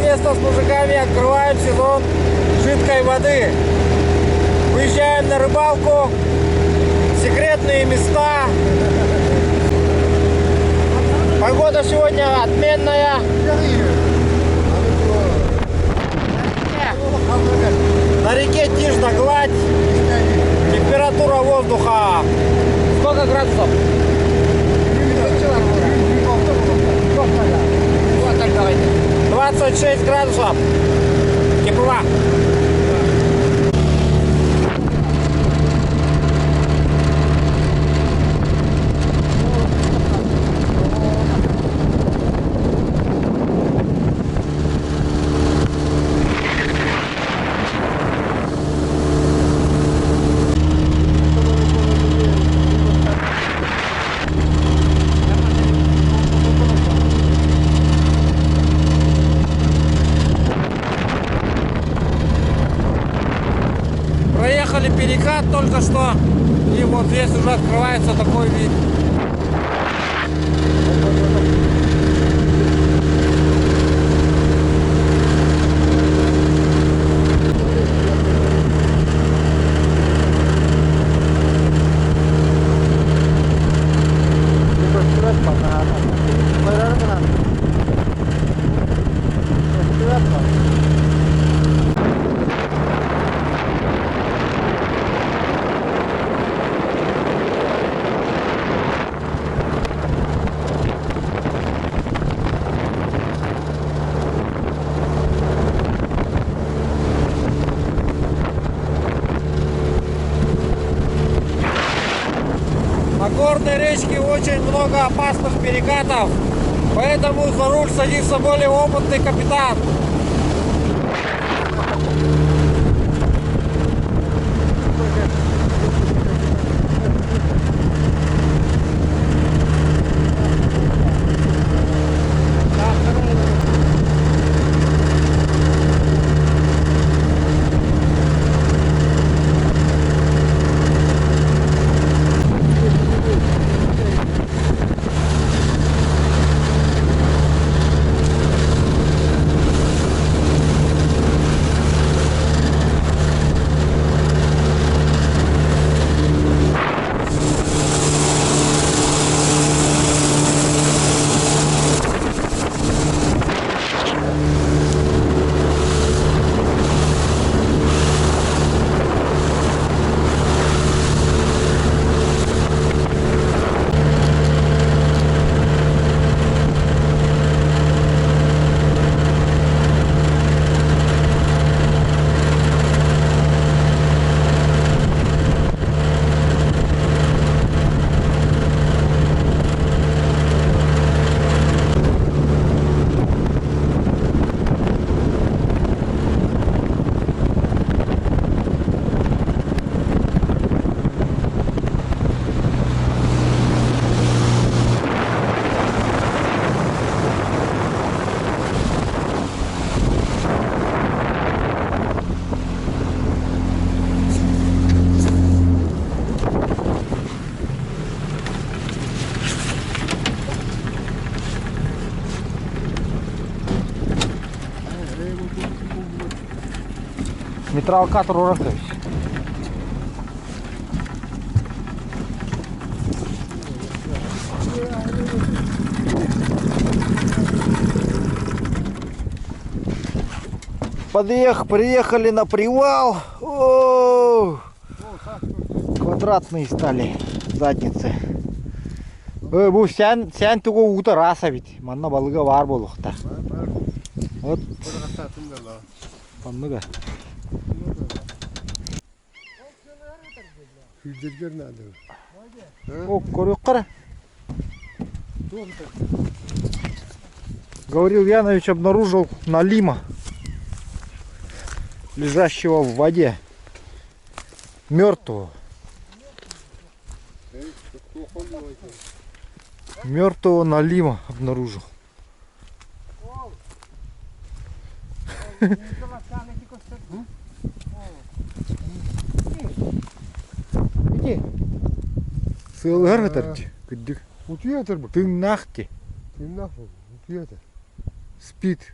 совместно с мужиками открываем сезон жидкой воды. Выезжаем на рыбалку, секретные места. Погода сегодня отменная. На реке тишь да гладь. Температура воздуха. Сколько градусов? 26 градусов. Тепла. Проехали перекат только что, и вот здесь уже открывается такой вид. На горной речке очень много опасных перекатов, поэтому за руль садится более опытный капитан. Метралкатор уракаюсь. Приехали на привал. О, квадратные стали задницы. Bu sen tuğu uta rasa bit. Manna balığa var bolukta. Вот. Pannuga. О, корюкара. Говорил Янович, обнаружил налима, лежащего в воде, мертвого. Мертвого налима обнаружил. Иди. Сылгар тарчи. Күддік. Утуятыр бұл. Тың нақты. Тың нақты. Утуятыр. Спит.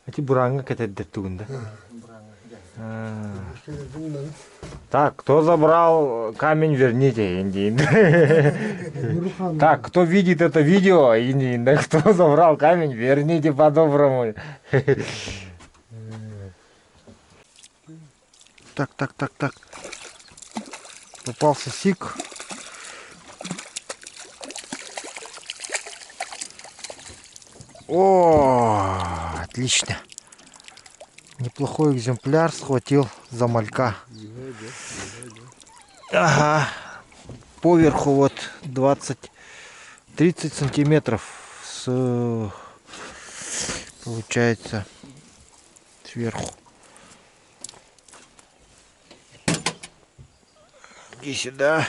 Эти буранга катать датун, да? Şöyle bunları. Так, кто забрал камень, верните, Индиин. Так, кто видит это видео, Индиин, да, кто забрал камень, верните по-доброму. Так. Попался сик. О, отлично. Неплохой экземпляр схватил за малька. Ага. Поверху вот 20-30 сантиметров получается сверху. Иди сюда.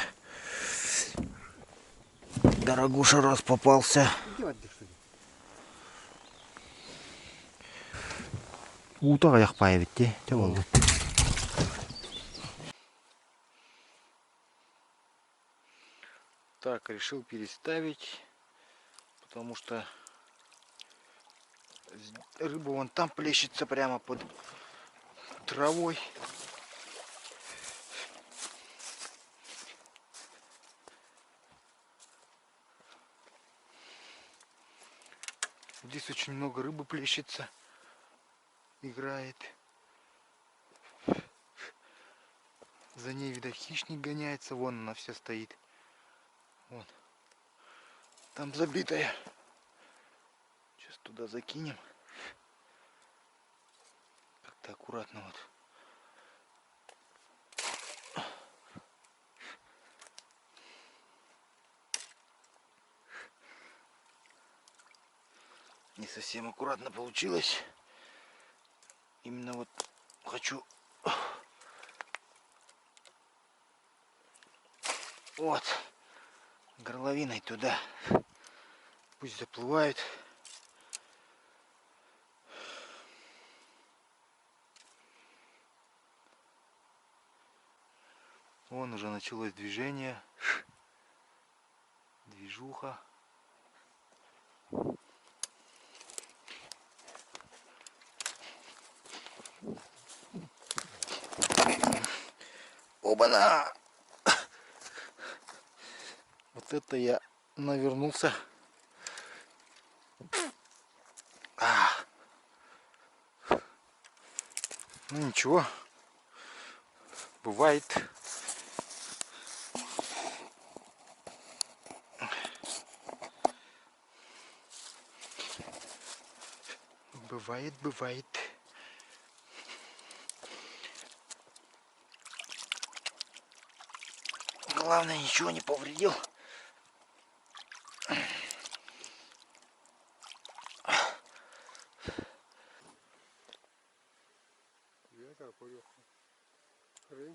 Дорогуша раз попался. Утаға яқпай бітте. Болды. Так, решил переставить, потому что рыба вон там плещется прямо под травой. Здесь очень много рыбы плещется, играет. За ней, видать, хищник гоняется. Вон она вся стоит. Вон. Там забитая. Сейчас туда закинем. Как-то аккуратно вот. Не совсем аккуратно получилось. Именно вот хочу вот горловиной туда. Пусть заплывают. Вон уже началось движение. Движуха. Оба-на! Вот это я навернулся. Ну ничего, бывает. Бывает. Главное, ничего не повредил.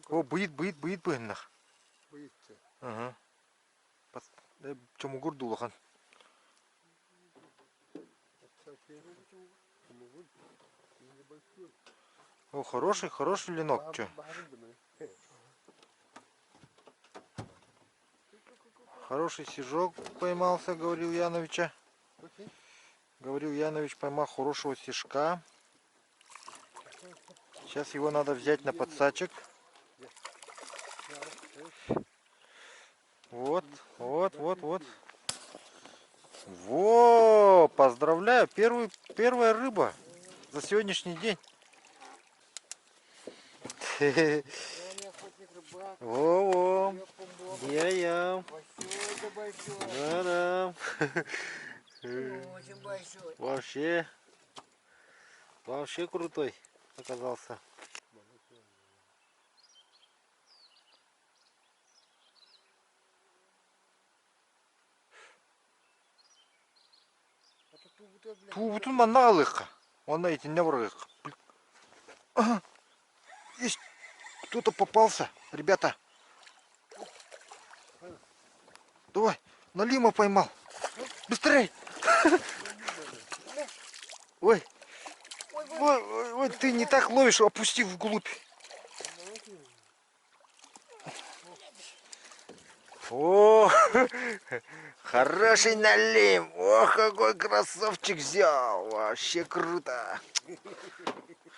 О, быит, нах. Ага. Чему гурдулахан? О, хороший ленок, чё? Хороший сижок поймался, говорил Яновича. Говорил Янович, поймал хорошего сижка. Сейчас его надо взять на подсачек. Вот. Во, поздравляю, первая рыба за сегодняшний день. Во, я. Да. Очень большой. Вообще крутой оказался. Тубутун манналыха. Он на эти неврых. Есть кто-то попался, ребята. Давай, налима поймал. Быстрей! Ой, ты не так ловишь, опусти вглубь. О, хороший налим. Ох, какой красавчик взял. Вообще круто.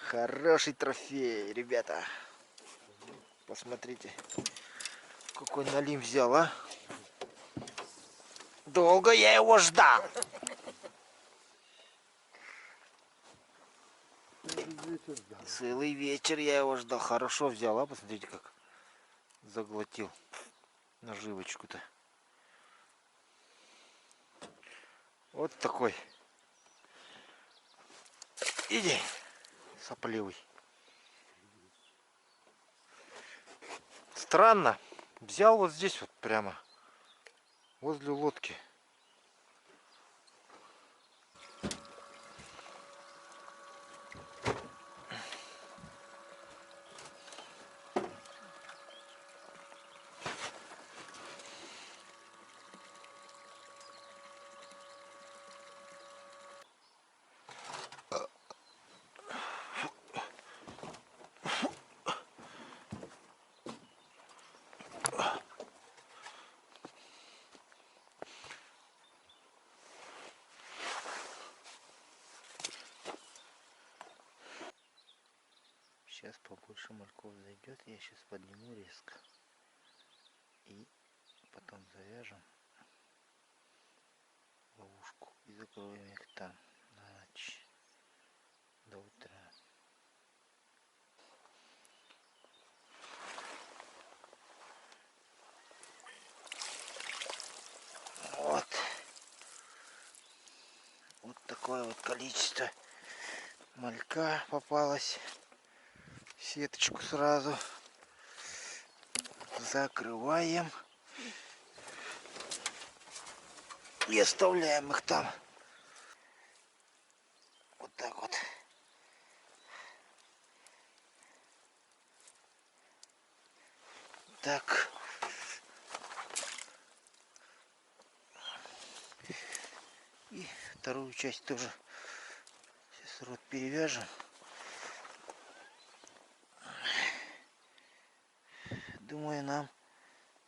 Хороший трофей, ребята. Посмотрите, какой налим взял, а. Долго я его ждал. Целый вечер я его ждал. Хорошо взял, а? Посмотрите, как заглотил наживочку-то. Вот такой. Иди, сопливый. Странно. Взял вот здесь вот прямо. Возле лодки. Сейчас побольше морков зайдет, я сейчас подниму резко и потом завяжем ловушку и закроем их там на ночь до утра. Вот такое вот количество малька попалось. Сеточку сразу закрываем и оставляем их там. Вот так вот. Так. И вторую часть тоже сейчас рот перевяжем. Думаю, нам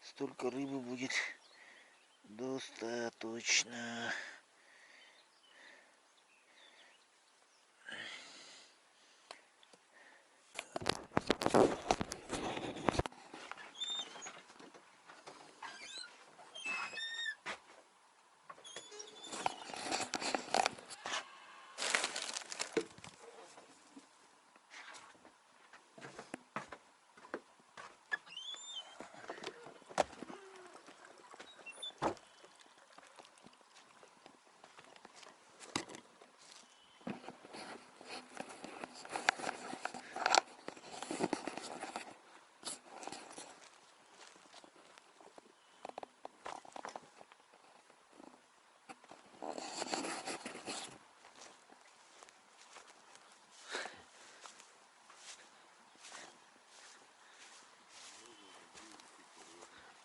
столько рыбы будет достаточно.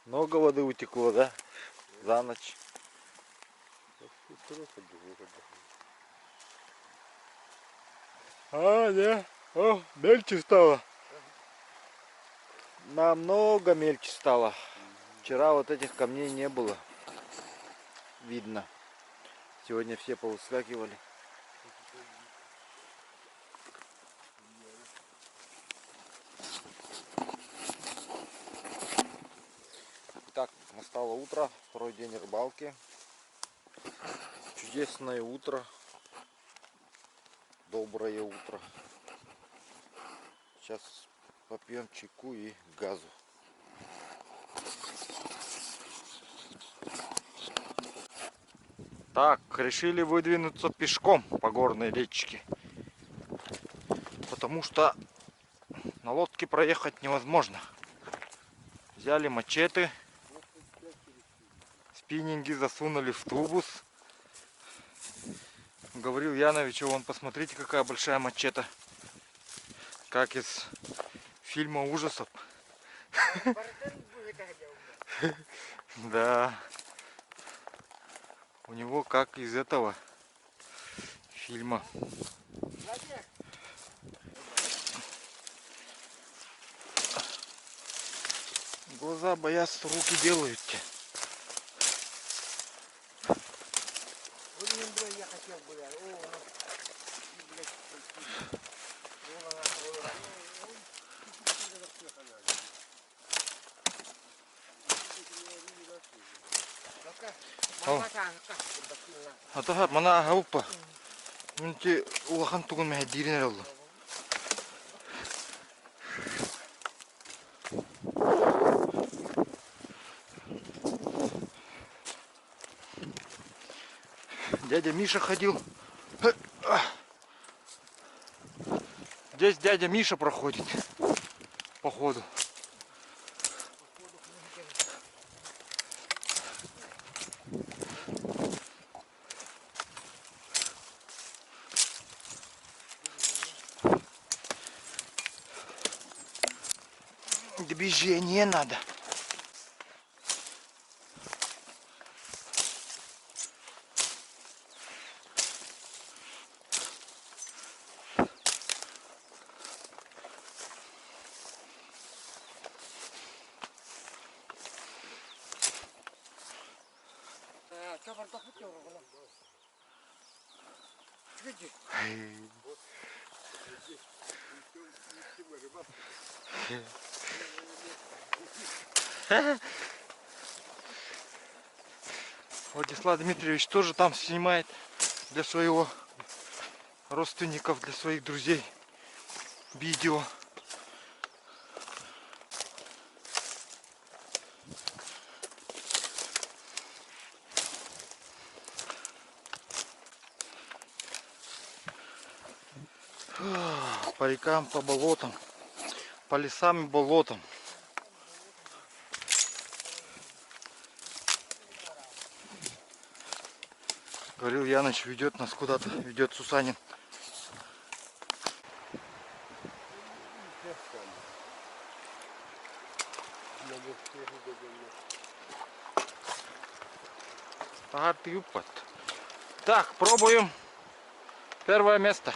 Много воды утекло, да? За ночь. А, да. О, мельче стало. Намного мельче стало. Вчера вот этих камней не было. Видно. Сегодня все повыскакивали. Так, настало утро, второй день рыбалки. Чудесное утро. Доброе утро. Сейчас попьем чайку и газу. Так, решили выдвинуться пешком по горной речке. Потому что на лодке проехать невозможно. Взяли мачете. Спиннинги засунули в тубус. Говорил Яновичу, вон посмотрите, какая большая мачете. Как из фильма ужасов. Да. У него как из этого фильма. Глаза боятся, руки делают те. Блин, бля, я хотел, бля. О, ну, блядь, Атаха мана агаппа. Мунти улахан тугун мэ диринер олду. Дядя Миша ходил. Здесь дядя Миша проходит. Походу. Движение надо. Владислав Дмитриевич тоже там снимает для своего родственников, для своих друзей видео. По рекам, по болотам, по лесам и болотам. Говорил, Яныч ведет нас куда-то, ведет Сусанин. Так, пробуем. Первое место.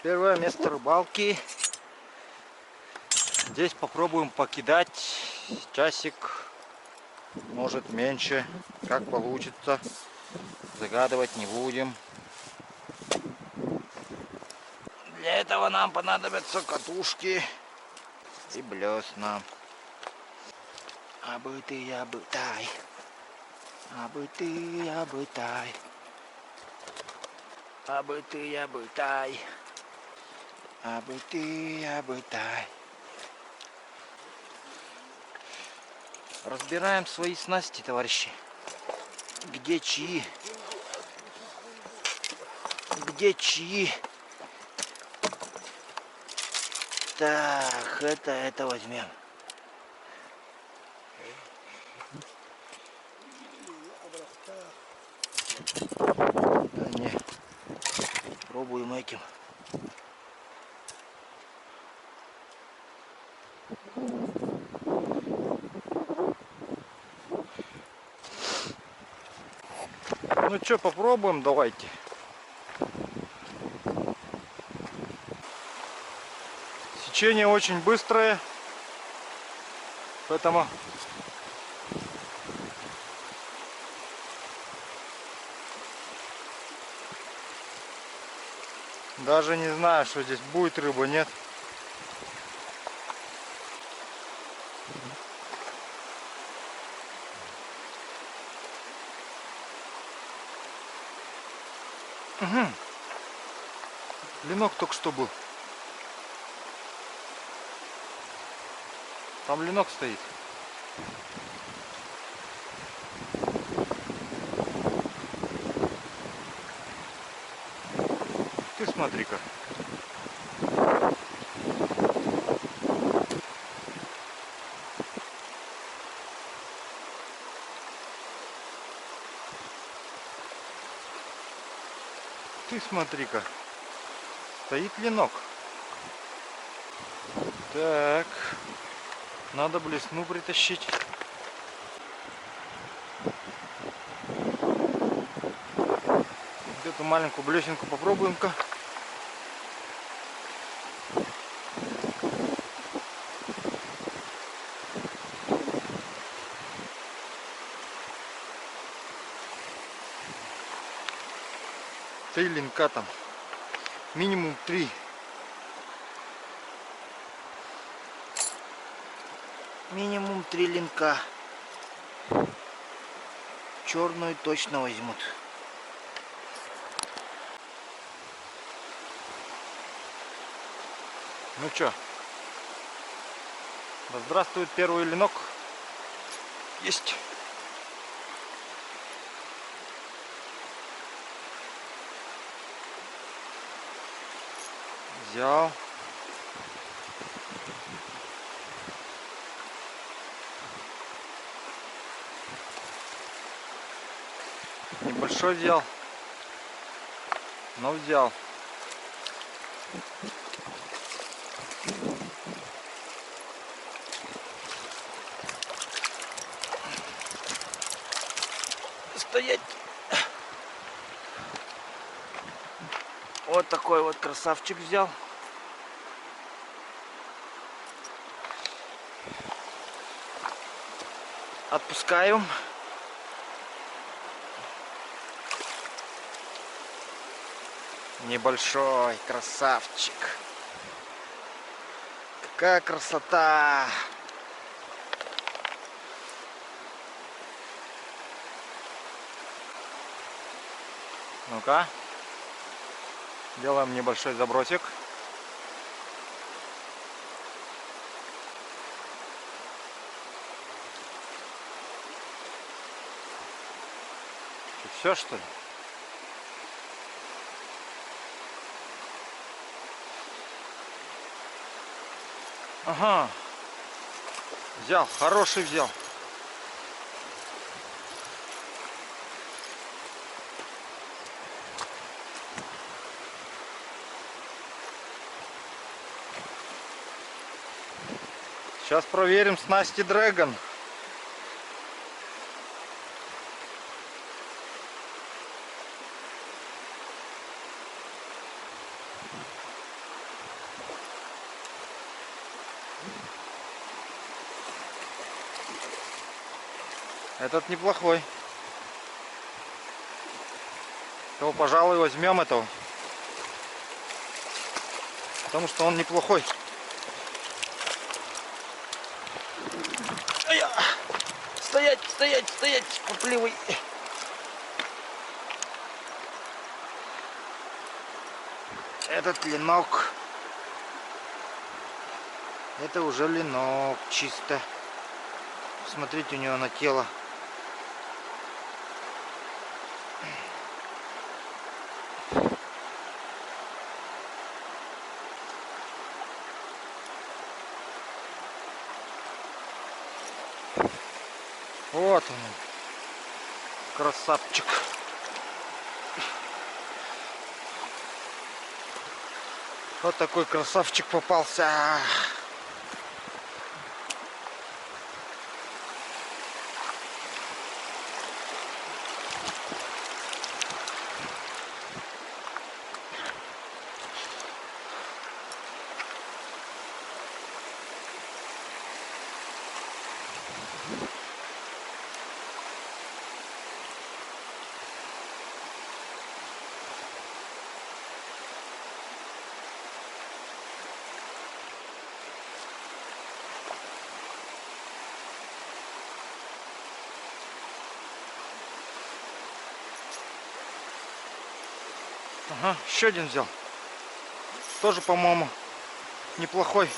Первое место рыбалки. Здесь попробуем покидать часик, может меньше, как получится, загадывать не будем. Для этого нам понадобятся катушки и блесна. Абы ты, абы тай, абы ты, абы тай, абы ты, абы тай, абы ты, абы тай. Разбираем свои снасти, товарищи. Где чьи? Где чьи? Так, это возьмем. Да не. Пробуем этим. Ну что, попробуем, давайте. Течение очень быстрое, поэтому даже не знаю, что здесь будет рыба, нет. Угу. Ленок только что был. Там ленок стоит. Ты смотри-ка. Ты смотри-ка. Стоит ленок. Так. Надо блесну притащить. Где Эту маленькую блесенку попробуем-ка. Три линка там. Минимум 3. Минимум 3 линка. Черную точно возьмут. Ну чё? Да здравствует первый ленок. Есть. Взял. Небольшой взял, но взял. Стоять. Вот такой вот красавчик взял. Отпускаю. Небольшой красавчик. Какая красота! Ну-ка. Делаем небольшой забросик. Все, что ли? Ага. Взял, хороший взял. Сейчас проверим снасти Dragon. Этот неплохой. То, пожалуй, возьмем этого. Потому что он неплохой. Стоять, стоять, стоять, попливый. Этот ленок. Это уже ленок чисто. Смотрите, у него на тело. Вот он, красавчик. Вот такой красавчик попался. Ага, еще один взял. Тоже, по-моему, неплохой.